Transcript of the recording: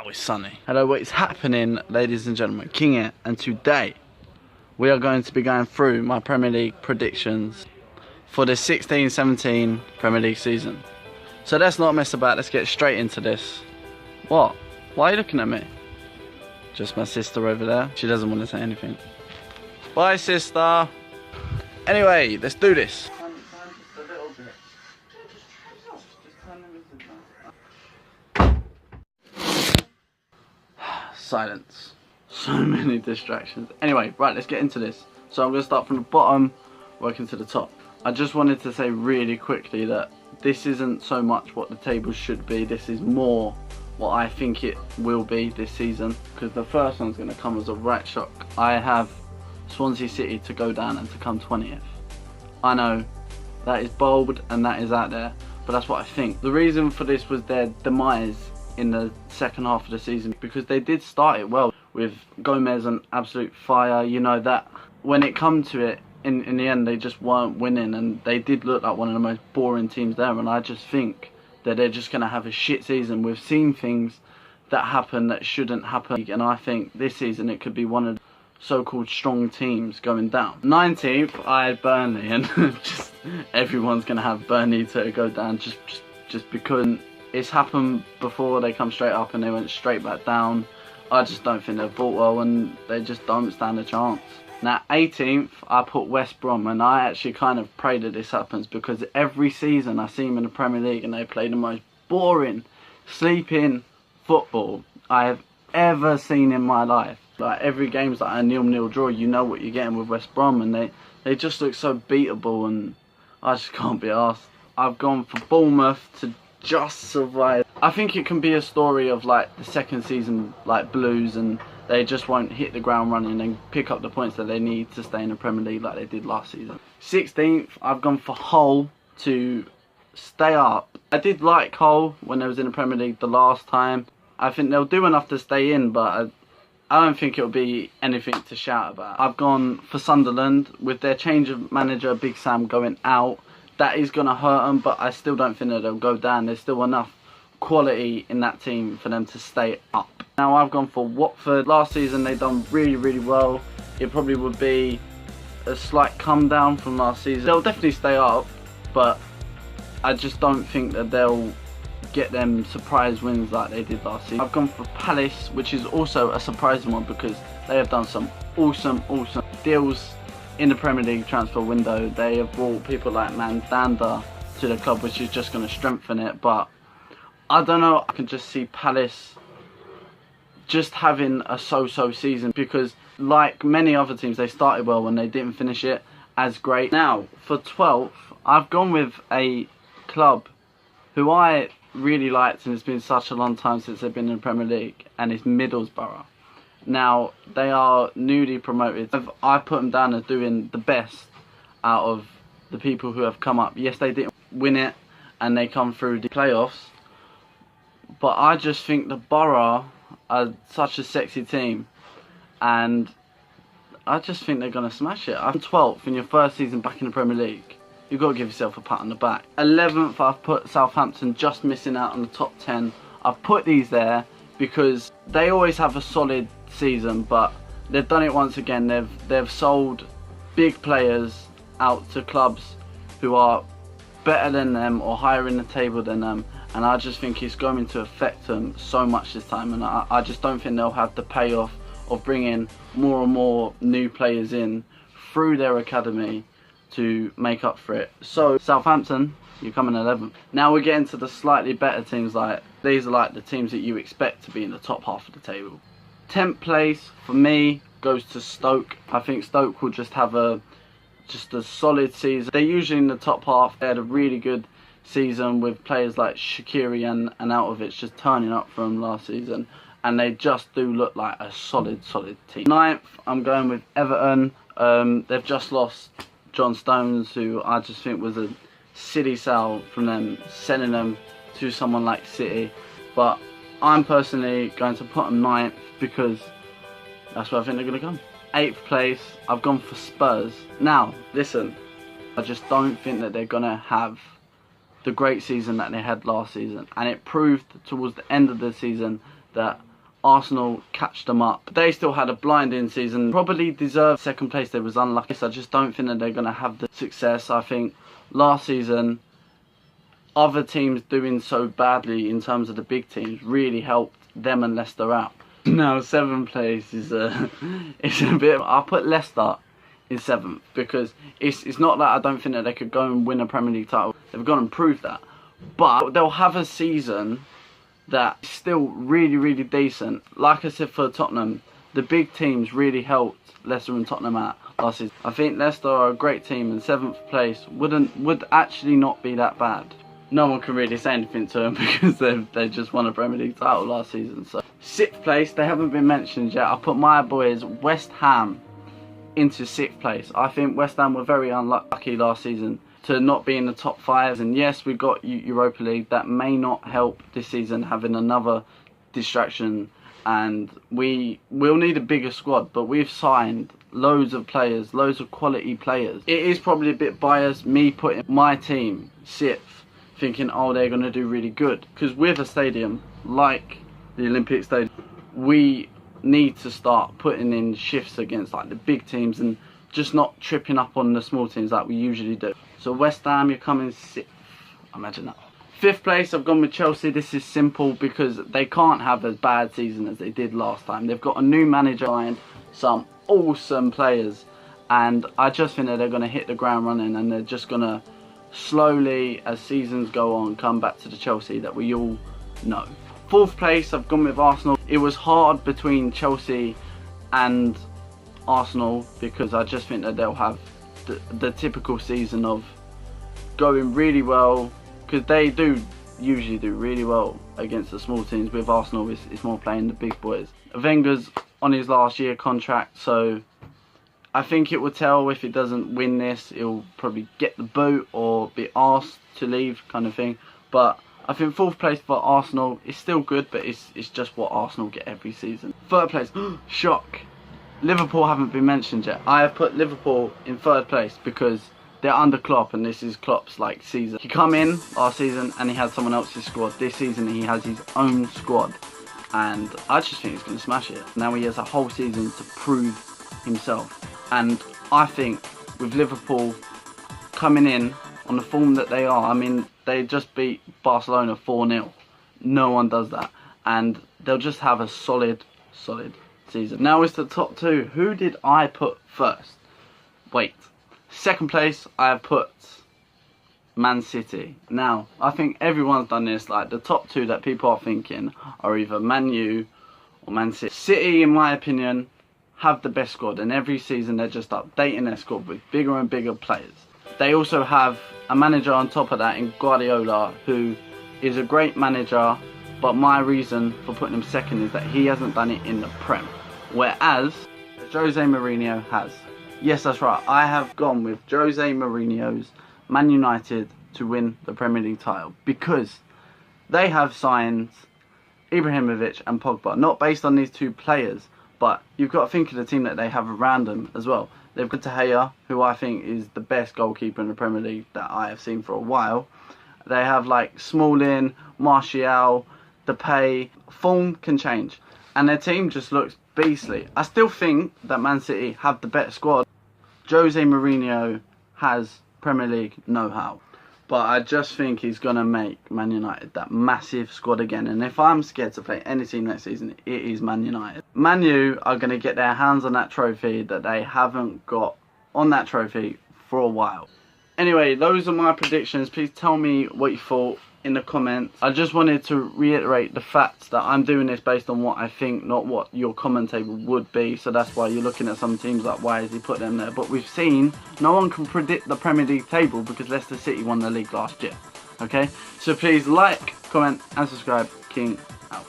Wow, it's sunny. Hello, what is happening, ladies and gentlemen? King here, and today we are going to be going through my Premier League predictions for the 16-17 Premier League season. So let's not mess about, let's get straight into this. What? Why are you looking at me? Just my sister over there. She doesn't want to say anything. Bye, sister. Anyway, let's do this. Silence. So many distractions. Anyway, right, let's get into this. So I'm going to start from the bottom, working to the top. I just wanted to say really quickly that this isn't so much what the table should be. This is more what I think it will be this season. Because the first one's going to come as a right shock. I have Swansea City to go down and to come 20th. I know that is bold and that is out there, but that's what I think. The reason for this was their demise in the second half of the season, because they did start it well with Gomez on absolute fire. You know that when it come to it, in the end they just weren't winning, and they did look like one of the most boring teams there, and I just think that they're just going to have a shit season. We've seen things that happen that shouldn't happen, and I think this season it could be one of the so-called strong teams going down. 19th, I had Burnley, and just everyone's going to have Burnley to go down just because it's happened before. They come straight up and they went straight back down. I just don't think they've fought well, and they just don't stand a chance. Now 18th, I put West Brom, and I actually kind of pray that this happens, because every season I see them in the Premier League and they play the most boring, sleeping football I have ever seen in my life. Like every game's like a 0-0 draw. You know what you're getting with West Brom, and they just look so beatable, and I just can't be asked. I've gone for Bournemouth to just survive. I think it can be a story of like the second season, like Blues, and they just won't hit the ground running and pick up the points that they need to stay in the Premier League like they did last season. 16th, I've gone for Hull to stay up. I did like Hull when they was in the Premier League the last time. I think they'll do enough to stay in, but I don't think it'll be anything to shout about. I've gone for Sunderland with their change of manager, Big Sam, going out. That is going to hurt them, but I still don't think that they'll go down. There's still enough quality in that team for them to stay up. Now I've gone for Watford. Last season they done really well. It probably would be a slight come down from last season. They'll definitely stay up, but I just don't think that they'll get them surprise wins like they did last season. I've gone for Palace, which is also a surprising one, because they have done some awesome deals in the Premier League transfer window. They have brought people like Mandanda to the club, which is just going to strengthen it. But I don't know, I can just see Palace just having a so-so season, because like many other teams, they started well when they didn't finish it as great. Now for 12th, I've gone with a club who I really liked, and it's been such a long time since they've been in the Premier League, and it's Middlesbrough. Now they are newly promoted. I put them down as doing the best out of the people who have come up. Yes, they didn't win it and they come through the playoffs, but I just think the Borough are such a sexy team, and I just think they're going to smash it. I'm 12th in your first season back in the Premier League. You've got to give yourself a pat on the back. 11th, I've put Southampton, just missing out on the top 10. I've put these there because they always have a solid season, but they've done it once again. They've sold big players out to clubs who are better than them or higher in the table than them, and I just think it's going to affect them so much this time, and I just don't think they'll have the payoff of bringing more and more new players in through their academy to make up for it. So Southampton, you come in 11th. Now we're getting to the slightly better teams. Like these are like the teams that you expect to be in the top half of the table. 10th place for me goes to Stoke. I think Stoke will just have a solid season. They're usually in the top half. They had a really good season with players like Shaqiri and Arnautovic just turning up from last season, and they just do look like a solid team. 9th, I'm going with Everton. They've just lost John Stones, who I just think was a silly sell from them, sending them to someone like City, but I'm personally going to put them 9th because that's where I think they're going to come. 8th place, I've gone for Spurs. Now listen, I just don't think that they're going to have the great season that they had last season, and it proved towards the end of the season that Arsenal catched them up. They still had a blinding season, probably deserved second place. They was unlucky, so I just don't think that they're going to have the success. I think last season, other teams doing so badly in terms of the big teams really helped them and Leicester out. Now 7th place is it's a bit. I'll put Leicester in 7th because it's not that I don't think that they could go and win a Premier League title. They've gone and proved that, but they'll have a season that's still really decent. Like I said for Tottenham, the big teams really helped Leicester and Tottenham out last season. I think Leicester are a great team, and 7th place would actually not be that bad. No one can really say anything to them because they just won a Premier League title last season. So 6th place, they haven't been mentioned yet. I put my boys West Ham into 6th place. I think West Ham were very unlucky last season to not be in the top 5. And yes, we got Europa League. That may not help this season, having another distraction. And we'll need a bigger squad, but we've signed loads of players, loads of quality players. It is probably a bit biased, me putting my team 6th, thinking, oh, they're going to do really good. Because with a stadium like the Olympic Stadium, we need to start putting in shifts against like the big teams and just not tripping up on the small teams like we usually do. So West Ham, you're coming 6th. Imagine that. 5th place, I've gone with Chelsea. This is simple because they can't have as bad season as they did last time. They've got a new manager and some awesome players, and I just think that they're going to hit the ground running, and they're just going to slowly, as seasons go on, come back to the Chelsea that we all know. 4th place, I've gone with Arsenal. It was hard between Chelsea and Arsenal because I just think that they'll have the typical season of going really well, because they do usually do really well against the small teams. With Arsenal, it's more playing the big boys. Wenger's on his last year contract, so I think it will tell if he doesn't win this. He'll probably get the boot or be asked to leave, kind of thing. But I think 4th place for Arsenal is still good, but it's just what Arsenal get every season. 3rd place, shock. Liverpool haven't been mentioned yet. I have put Liverpool in 3rd place because they're under Klopp, and this is Klopp's like season. He come in last season and he had someone else's squad. This season he has his own squad, and I just think he's going to smash it. Now he has a whole season to prove himself, and I think with Liverpool coming in on the form that they are, I mean, they just beat Barcelona 4-0. No one does that, and they'll just have a solid season. Now it's the top 2. Who did I put first? Wait. 2nd place, I have put Man City. Now, I think everyone's done this. Like, the top 2 that people are thinking are either Man U or Man City. City, in my opinion, have the best squad, and every season they're just updating their squad with bigger and bigger players. They also have a manager on top of that in Guardiola, who is a great manager, but my reason for putting him 2nd is that he hasn't done it in the Prem, whereas Jose Mourinho has. Yes, that's right. I have gone with Jose Mourinho's Man United to win the Premier League title because they have signed Ibrahimovic and Pogba, not based on these 2 players, but you've got to think of the team that they have around them as well. They've got De Gea, who I think is the best goalkeeper in the Premier League that I have seen for a while. They have like Smalling, Martial, Depay. Form can change, and their team just looks beastly. I still think that Man City have the better squad. Jose Mourinho has Premier League know-how, but I just think he's going to make Man United that massive squad again. And if I'm scared to play any team next season, it is Man United. Man U are going to get their hands on that trophy that they haven't got on that trophy for a while. Anyway, those are my predictions. Please tell me what you thought in the comments. I just wanted to reiterate the fact that I'm doing this based on what I think, not what your comment table would be. So that's why you're looking at some teams like, why has he put them there? But we've seen no one can predict the Premier League table because Leicester City won the league last year. Okay, so please like, comment and subscribe. King out.